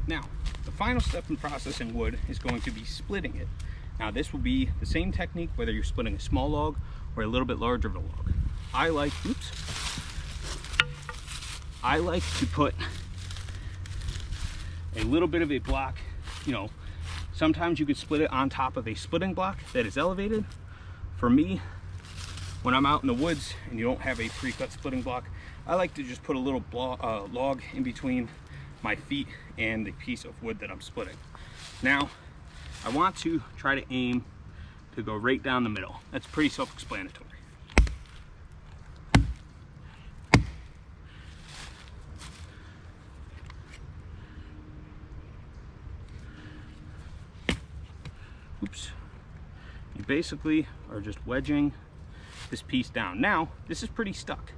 Now, the final step in processing wood is going to be splitting it. Now, this will be the same technique whether you're splitting a small log or a little bit larger of a log. I like to put a little bit of a block, you know, sometimes you could split it on top of a splitting block that is elevated. For me, when I'm out in the woods and you don't have a pre-cut splitting block, I like to just put a little log in between my feet and the piece of wood that I'm splitting. Now, I want to try to aim to go right down the middle. That's pretty self-explanatory. Oops. You basically are just wedging this piece down. Now, this is pretty stuck,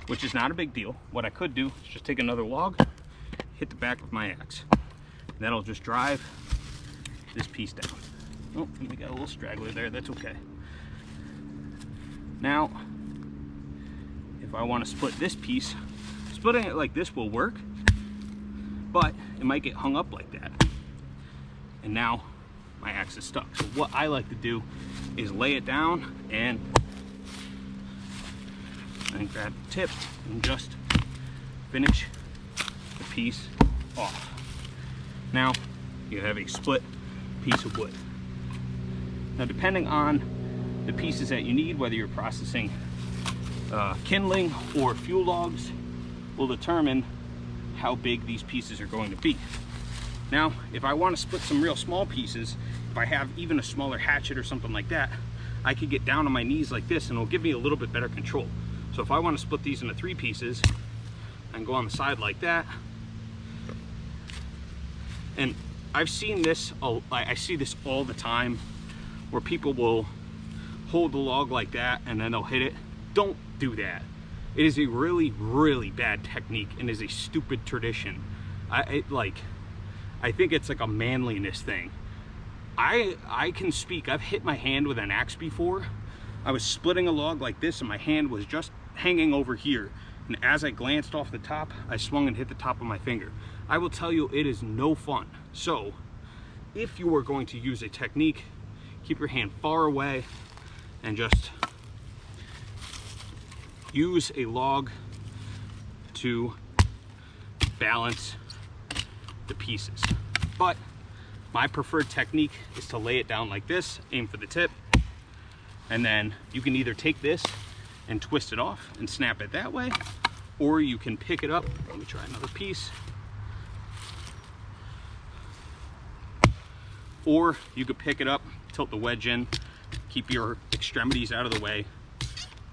which is not a big deal. What I could do is just take another log, hit the back with my axe. And that'll just drive this piece down. Oh, we got a little straggler there, that's okay. Now, if I want to split this piece, splitting it like this will work, but it might get hung up like that. And now my axe is stuck. So what I like to do is lay it down and grab the tip and just finish the piece off. Now you have a split piece of wood. Now, depending on the pieces that you need, whether you're processing kindling or fuel logs, will determine how big these pieces are going to be. Now, if I want to split some real small pieces, if I have even a smaller hatchet or something like that, I could get down on my knees like this and it'll give me a little bit better control. So if I want to split these into 3 pieces, I can go on the side like that. And I've seen this, I see this all the time, where people will hold the log like that and then they'll hit it. Don't do that. It is a really, really bad technique and is a stupid tradition. I think it's like a manliness thing. I can speak, I've hit my hand with an axe before. I was splitting a log like this and my hand was just hanging over here. And as I glanced off the top, I swung and hit the top of my finger. I will tell you, it is no fun. So, if you are going to use a technique, keep your hand far away and just use a log to balance the pieces. But my preferred technique is to lay it down like this, aim for the tip, and then you can either take this and twist it off and snap it that way, or you can pick it up. Let me try another piece. Or you could pick it up, tilt the wedge in, keep your extremities out of the way,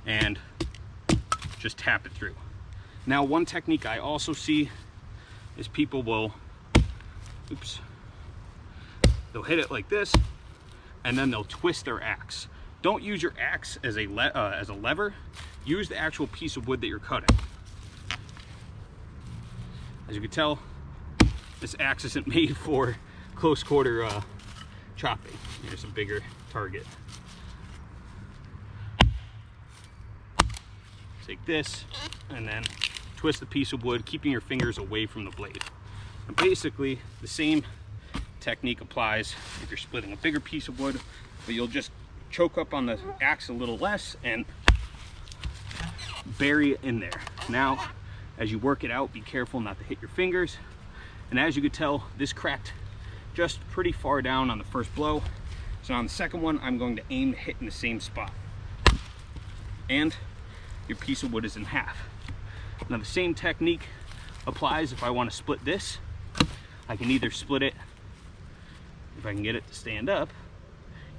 and just tap it through. Now, one technique I also see is people will, they'll hit it like this, and then they'll twist their axe. Don't use your axe as a lever. Use the actual piece of wood that you're cutting. As you can tell, this axe isn't made for close quarter chopping. Here's a bigger target. Take this and then twist the piece of wood, keeping your fingers away from the blade. And basically, the same technique applies if you're splitting a bigger piece of wood, but you'll just choke up on the axe a little less and bury it in there. Now, as you work it out, be careful not to hit your fingers. And as you could tell, this cracked just pretty far down on the first blow. So on the second one, I'm going to aim to hit in the same spot. And your piece of wood is in half. Now the same technique applies if I want to split this. I can either split it, if I can get it to stand up,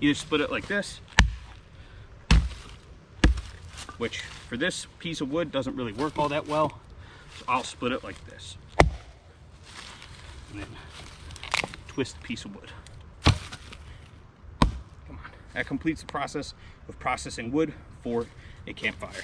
either split it like this, which for this piece of wood doesn't really work all that well, so I'll split it like this. And then twist the piece of wood. Come on. That completes the process of processing wood for a campfire.